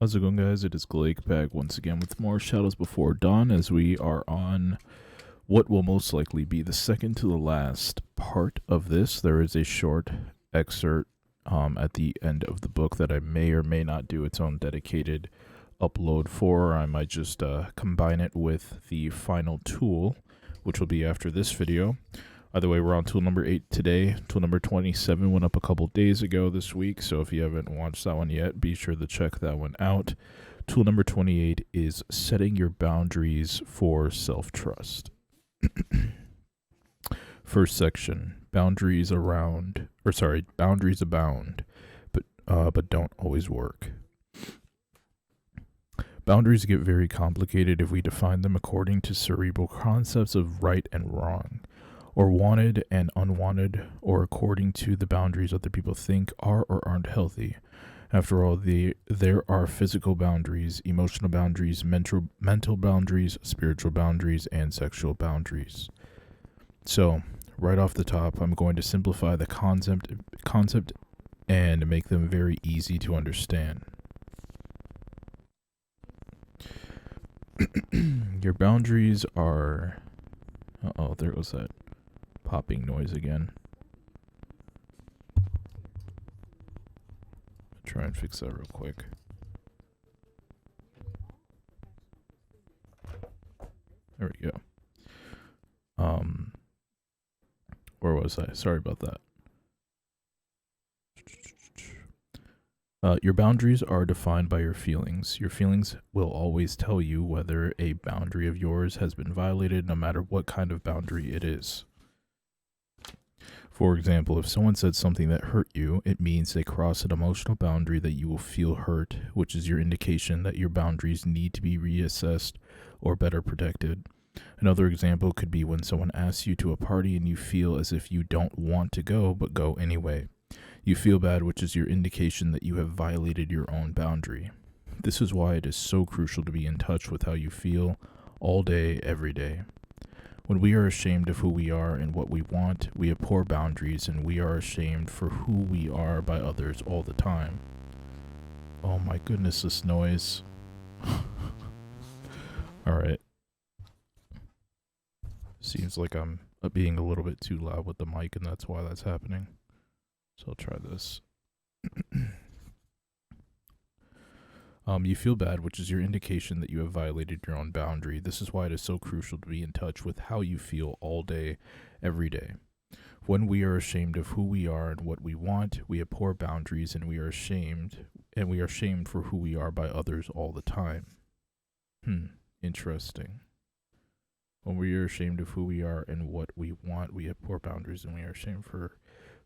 How's it going, guys? It is Glake back once again with more Shadows Before Dawn as we are on what will most likely be the second to the last part of this. There is a short excerpt at the end of the book that I may or may not do its own dedicated upload for. I might just combine it with the final tool, which will be after this video. Either way, we're on tool number 8 today. Tool number 27 went up a couple days ago this week, so if you haven't watched that one yet, be sure to check that one out. Tool number 28 is setting your boundaries for self-trust. First section, boundaries abound, but don't always work. Boundaries get very complicated if we define them according to cerebral concepts of right and wrong, or wanted and unwanted, or according to the boundaries other people think are or aren't healthy. After all, there are physical boundaries, emotional boundaries, mental boundaries, spiritual boundaries, and sexual boundaries. So, right off the top, I'm going to simplify the concept and make them very easy to understand. Your boundaries are... Uh-oh, there goes that popping noise again. Try and fix that real quick. There we go. Where was I? Sorry about that. Your boundaries are defined by your feelings. Your feelings will always tell you whether a boundary of yours has been violated, no matter what kind of boundary it is. For example, if someone said something that hurt you, it means they crossed an emotional boundary that you will feel hurt, which is your indication that your boundaries need to be reassessed or better protected. Another example could be when someone asks you to a party and you feel as if you don't want to go, but go anyway. You feel bad, which is your indication that you have violated your own boundary. This is why it is so crucial to be in touch with how you feel all day, every day. When we are ashamed of who we are and what we want, we have poor boundaries, and we are ashamed for who we are by others all the time. Oh my goodness, this noise. Alright. Seems like I'm being a little bit too loud with the mic, and that's why that's happening. So I'll try this. You feel bad, which is your indication that you have violated your own boundary. This is why it is so crucial to be in touch with how you feel all day, every day. When we are ashamed of who we are and what we want, we have poor boundaries, and we are ashamed for who we are by others all the time. Interesting. When we are ashamed of who we are and what we want, we have poor boundaries, and we are ashamed for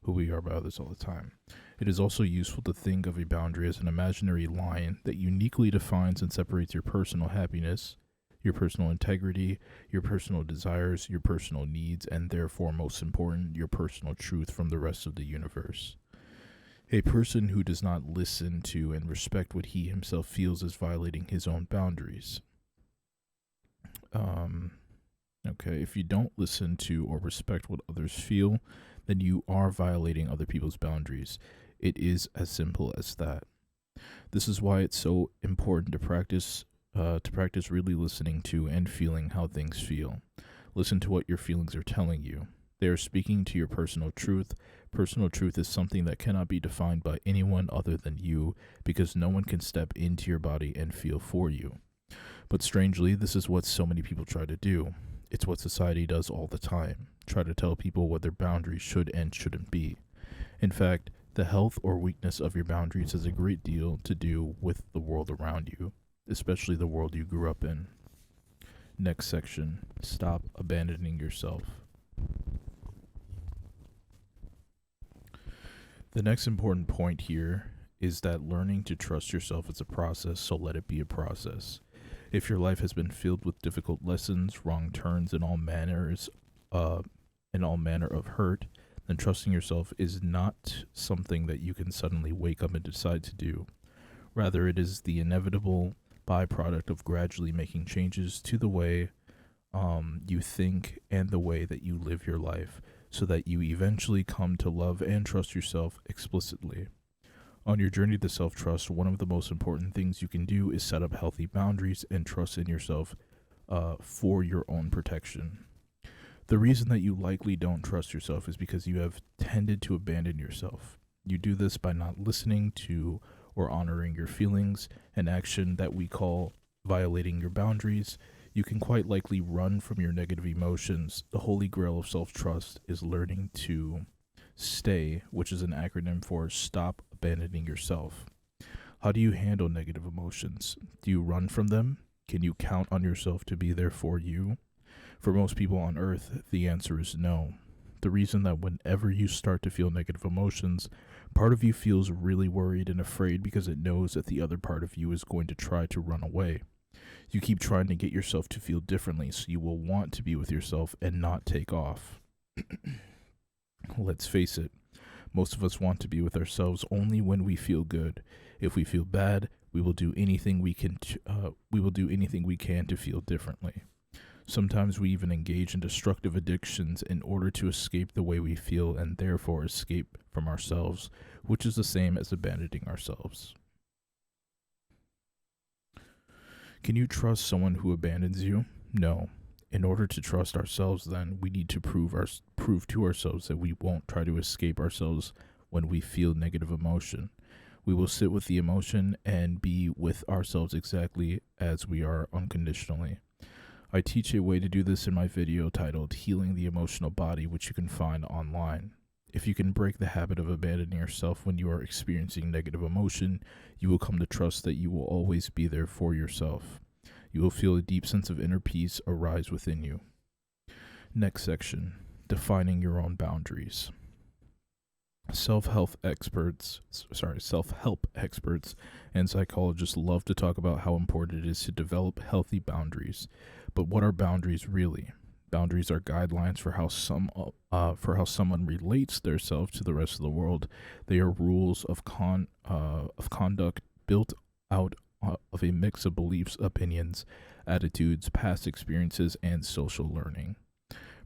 who we are by others all the time. It is also useful to think of a boundary as an imaginary line that uniquely defines and separates your personal happiness, your personal integrity, your personal desires, your personal needs, and therefore, most important, your personal truth from the rest of the universe. A person who does not listen to and respect what he himself feels is violating his own boundaries. Okay, if you don't listen to or respect what others feel, then you are violating other people's boundaries. It is as simple as that. This is why it's so important to practice really listening to and feeling how things feel. Listen to what your feelings are telling you. They are speaking to your personal truth. Personal truth is something that cannot be defined by anyone other than you, because no one can step into your body and feel for you. But strangely, this is what so many people try to do. It's what society does all the time. Try to tell people what their boundaries should and shouldn't be. In fact, the health or weakness of your boundaries has a great deal to do with the world around you, especially the world you grew up in. Next section, stop abandoning yourself. The next important point here is that learning to trust yourself is a process, so let it be a process. If your life has been filled with difficult lessons, wrong turns, and all manner of hurt, then trusting yourself is not something that you can suddenly wake up and decide to do. Rather, it is the inevitable byproduct of gradually making changes to the way you think and the way that you live your life, so that you eventually come to love and trust yourself explicitly. On your journey to self trust, one of the most important things you can do is set up healthy boundaries and trust in yourself for your own protection. The reason that you likely don't trust yourself is because you have tended to abandon yourself. You do this by not listening to or honoring your feelings, an action that we call violating your boundaries. You can quite likely run from your negative emotions. The holy grail of self trust is learning to stay, which is an acronym for stop abandoning yourself. How do you handle negative emotions? Do you run from them? Can you count on yourself to be there for you? For most people on earth, the answer is no. The reason that whenever you start to feel negative emotions, part of you feels really worried and afraid because it knows that the other part of you is going to try to run away. You keep trying to get yourself to feel differently, so you will want to be with yourself and not take off. Let's face it, most of us want to be with ourselves only when we feel good. If we feel bad, we will do anything we can. We will do anything we can to feel differently. Sometimes we even engage in destructive addictions in order to escape the way we feel and therefore escape from ourselves, which is the same as abandoning ourselves. Can you trust someone who abandons you? No. In order to trust ourselves, then, we need to prove to ourselves that we won't try to escape ourselves when we feel negative emotion. We will sit with the emotion and be with ourselves exactly as we are unconditionally. I teach a way to do this in my video titled Healing the Emotional Body, which you can find online. If you can break the habit of abandoning yourself when you are experiencing negative emotion, you will come to trust that you will always be there for yourself. You will feel a deep sense of inner peace arise within you. Next section, defining your own boundaries. Self-help experts and psychologists love to talk about how important it is to develop healthy boundaries. But what are boundaries really? Boundaries are guidelines for how someone relates themselves to the rest of the world. They are rules of conduct built out of a mix of beliefs, opinions, attitudes, past experiences, and social learning.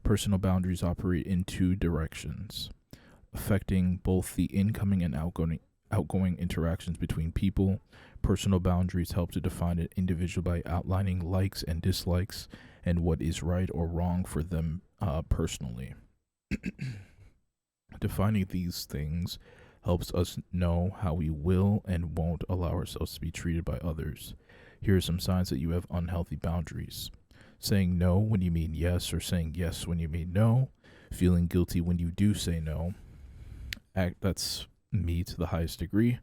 Personal boundaries operate in two directions, affecting both the incoming and outgoing interactions between people. Personal boundaries help to define an individual by outlining likes and dislikes and what is right or wrong for them personally. Defining these things helps us know how we will and won't allow ourselves to be treated by others. Here are some signs that you have unhealthy boundaries: saying no when you mean yes, or saying yes when you mean no, feeling guilty when you do say no. That's me to the highest degree.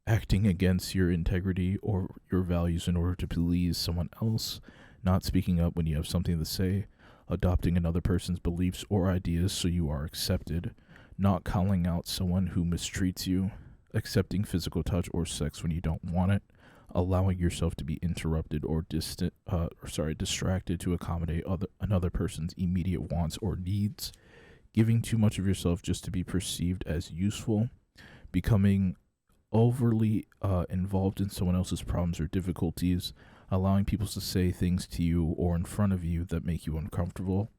Acting against your integrity or your values in order to please someone else, not speaking up when you have something to say, adopting another person's beliefs or ideas so you are accepted, not calling out someone who mistreats you, accepting physical touch or sex when you don't want it, allowing yourself to be interrupted or distracted to accommodate another person's immediate wants or needs, giving too much of yourself just to be perceived as useful, becoming overly involved in someone else's problems or difficulties, allowing people to say things to you or in front of you that make you uncomfortable,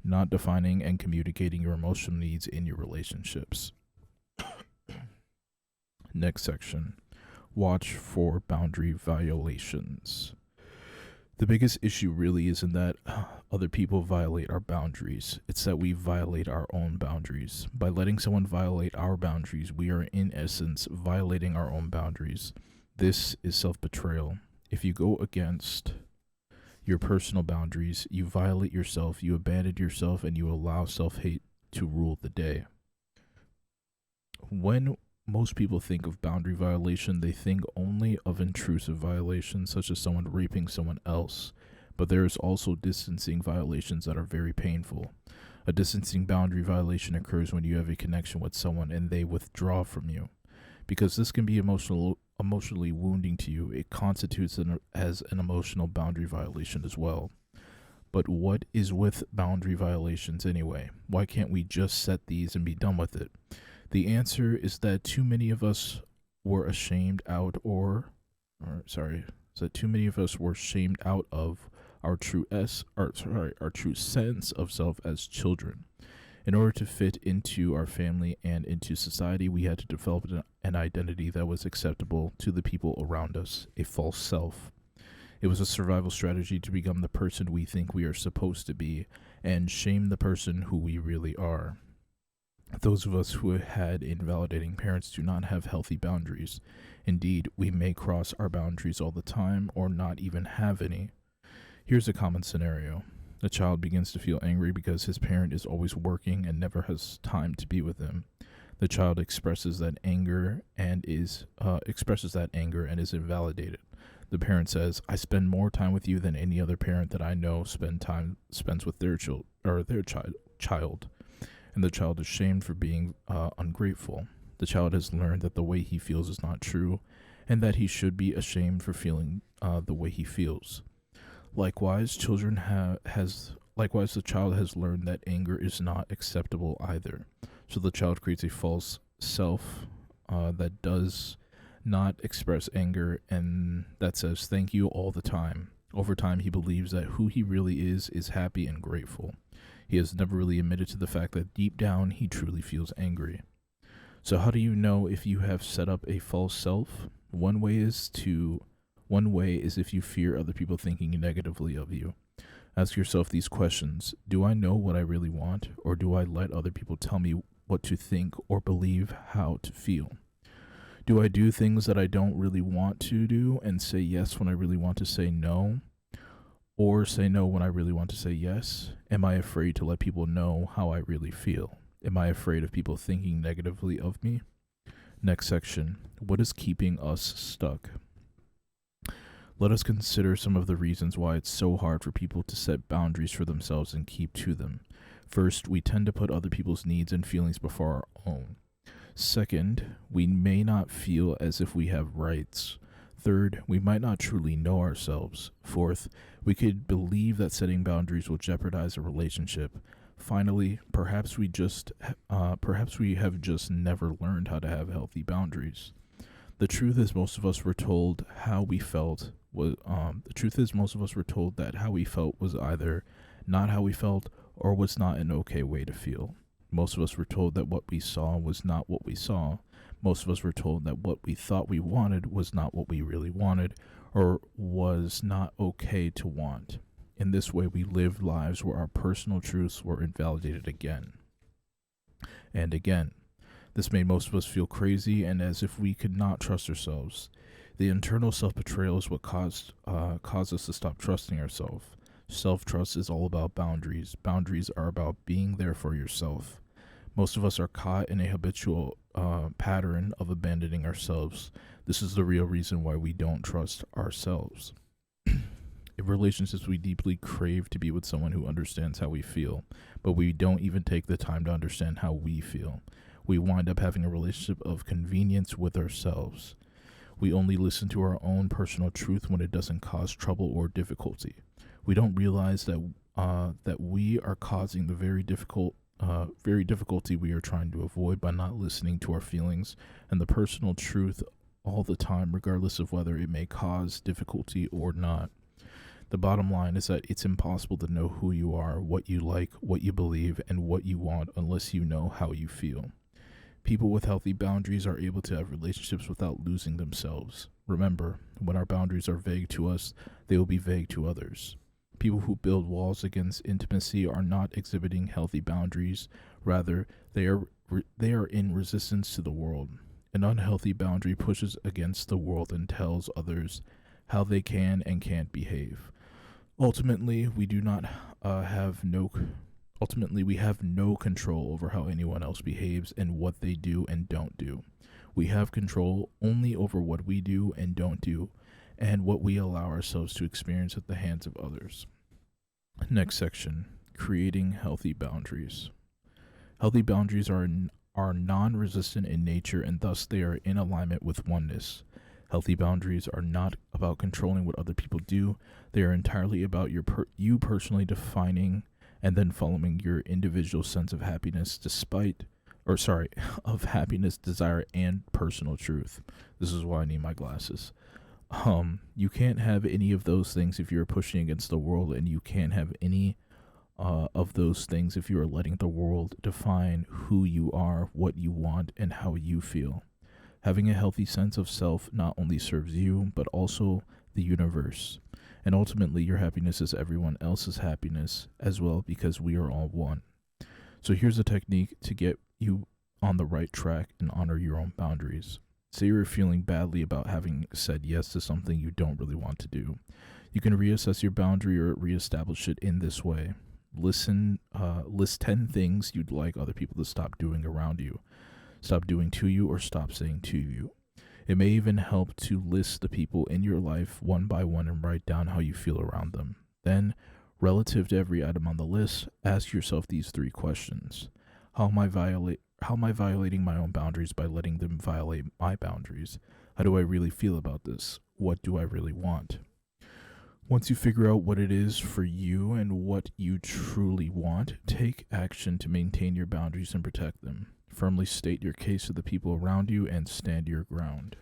not defining and communicating your emotional needs in your relationships. Next section, watch for boundary violations. The biggest issue really isn't that other people violate our boundaries. It's that we violate our own boundaries. By letting someone violate our boundaries, we are in essence violating our own boundaries. This is self-betrayal. If you go against your personal boundaries, you violate yourself, you abandon yourself, and you allow self-hate to rule the day. When most people think of boundary violation, they think only of intrusive violations, such as someone raping someone else. But there is also distancing violations that are very painful. A distancing boundary violation occurs when you have a connection with someone and they withdraw from you. Because this can be emotionally wounding to you, it constitutes as an emotional boundary violation as well. But what is with boundary violations anyway? Why can't we just set these and be done with it? The answer is that too many of us were shamed out of our true sense of self as children. In order to fit into our family and into society, we had to develop an identity that was acceptable to the people around us, a false self. It was a survival strategy to become the person we think we are supposed to be and shame the person who we really are. Those of us who had invalidating parents do not have healthy boundaries. Indeed, we may cross our boundaries all the time or not even have any. Here's a common scenario. A child begins to feel angry because his parent is always working and never has time to be with him. The child expresses that anger and is invalidated. The parent says, "I spend more time with you than any other parent that I know spends with their child." And the child is shamed for being ungrateful. The child has learned that the way he feels is not true, and that he should be ashamed for feeling the way he feels. Likewise, the child has learned that anger is not acceptable either. So the child creates a false self that does not express anger and that says thank you all the time. Over time, he believes that who he really is happy and grateful. He has never really admitted to the fact that deep down he truly feels angry. So how do you know if you have set up a false self? One way is if you fear other people thinking negatively of you. Ask yourself these questions. Do I know what I really want, or do I let other people tell me what to think or believe how to feel? Do I do things that I don't really want to do and say yes when I really want to say no? Or say no when I really want to say yes? Am I afraid to let people know how I really feel? Am I afraid of people thinking negatively of me? Next section. What is keeping us stuck? Let us consider some of the reasons why it's so hard for people to set boundaries for themselves and keep to them. First, we tend to put other people's needs and feelings before our own. Second, we may not feel as if we have rights. Third, we might not truly know ourselves. Fourth, we could believe that setting boundaries will jeopardize a relationship. Finally, perhaps we have just never learned how to have healthy boundaries. The truth is, most of us were told that how we felt was either not how we felt or was not an okay way to feel. Most of us were told that what we saw was not what we saw. Most of us were told that what we thought we wanted was not what we really wanted, or was not okay to want. In this way, we lived lives where our personal truths were invalidated again and again. This made most of us feel crazy and as if we could not trust ourselves. The internal self-betrayal is what caused us to stop trusting ourselves. Self-trust is all about boundaries. Boundaries are about being there for yourself. Most of us are caught in a habitual pattern of abandoning ourselves. This is the real reason why we don't trust ourselves. In relationships, we deeply crave to be with someone who understands how we feel, but we don't even take the time to understand how we feel. We wind up having a relationship of convenience with ourselves. We only listen to our own personal truth when it doesn't cause trouble or difficulty. We don't realize that we are causing the very difficulty we are trying to avoid by not listening to our feelings and the personal truth all the time, regardless of whether it may cause difficulty or not. The bottom line is that it's impossible to know who you are, what you like, what you believe, and what you want unless you know how you feel. People with healthy boundaries are able to have relationships without losing themselves. Remember, when our boundaries are vague to us, they will be vague to others. People who build walls against intimacy are not exhibiting healthy boundaries. Rather, they are in resistance to the world. An unhealthy boundary pushes against the world and tells others how they can and can't behave. Ultimately, we have no control over how anyone else behaves and what they do and don't do. We have control only over what we do and don't do, and what we allow ourselves to experience at the hands of others. Next section, creating healthy boundaries. Healthy boundaries are non-resistant in nature, and thus they are in alignment with oneness. Healthy boundaries are not about controlling what other people do. They are entirely about you personally defining and then following your individual sense of happiness, of happiness, desire, and personal truth. This is why I need my glasses. You can't have any of those things if you're pushing against the world, and you can't have any of those things if you are letting the world define who you are, what you want, and how you feel. Having a healthy sense of self not only serves you, but also the universe. And ultimately, your happiness is everyone else's happiness as well, because we are all one. So here's a technique to get you on the right track and honor your own boundaries. Say you're feeling badly about having said yes to something you don't really want to do. You can reassess your boundary or reestablish it in this way. List 10 things you'd like other people to stop doing around you, stop doing to you, or stop saying to you. It may even help to list the people in your life one by one and write down how you feel around them. Then, relative to every item on the list, ask yourself these 3 questions. How am I violating my own boundaries by letting them violate my boundaries? How do I really feel about this? What do I really want? Once you figure out what it is for you and what you truly want, take action to maintain your boundaries and protect them. Firmly state your case to the people around you and stand your ground.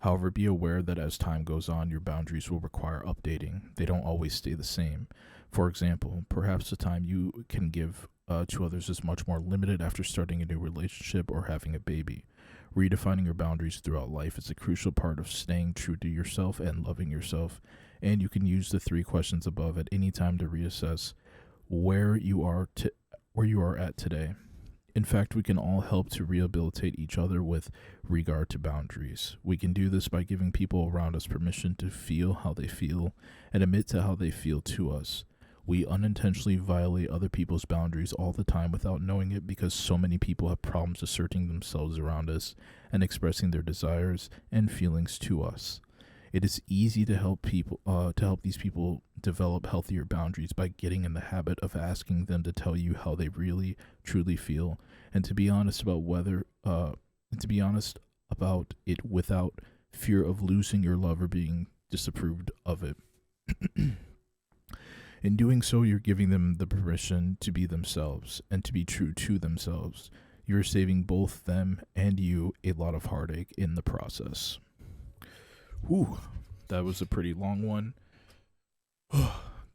However, be aware that as time goes on, your boundaries will require updating. They don't always stay the same. For example, perhaps the time you can give to others is much more limited after starting a new relationship or having a baby. Redefining your boundaries throughout life is a crucial part of staying true to yourself and loving yourself. And you can use the 3 questions above at any time to reassess where you are at today. In fact, we can all help to rehabilitate each other with regard to boundaries. We can do this by giving people around us permission to feel how they feel and admit to how they feel to us. We unintentionally violate other people's boundaries all the time without knowing it, because so many people have problems asserting themselves around us and expressing their desires and feelings to us. It is easy to help these people develop healthier boundaries by getting in the habit of asking them to tell you how they really truly feel, and to be honest about it without fear of losing your love or being disapproved of it. In doing so, you're giving them the permission to be themselves and to be true to themselves. You're saving both them and you a lot of heartache in the process. Whew, that was a pretty long one.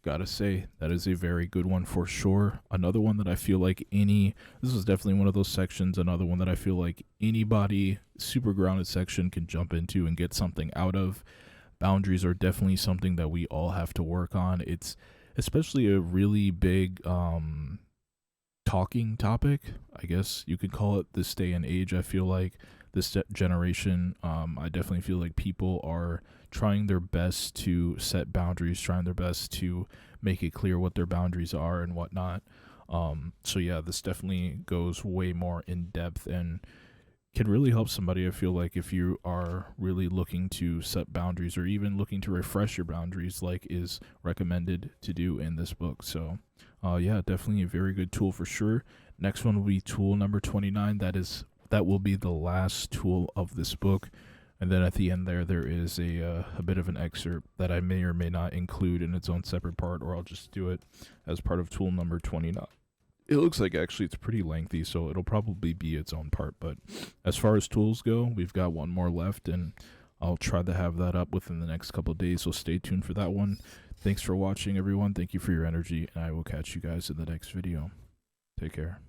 Gotta say, that is a very good one for sure. Another one that I feel like this is definitely one of those sections, another one that I feel like anybody super grounded section can jump into and get something out of. Boundaries are definitely something that we all have to work on. It's especially a really big talking topic, I guess you could call it, this day and age. I feel like this generation, I definitely feel like people are trying their best to set boundaries, trying their best to make it clear what their boundaries are and whatnot. So yeah, this definitely goes way more in depth and can really help somebody. I feel like if you are really looking to set boundaries or even looking to refresh your boundaries, like is recommended to do in this book. So yeah, definitely a very good tool for sure. Next one will be tool number 29. That will be the last tool of this book. And then at the end there is a bit of an excerpt that I may or may not include in its own separate part, or I'll just do it as part of tool number 29. It looks like actually it's pretty lengthy, so it'll probably be its own part. But as far as tools go, we've got one more left, and I'll try to have that up within the next couple of days, so stay tuned for that one. Thanks for watching, everyone. Thank you for your energy, and I will catch you guys in the next video. Take care.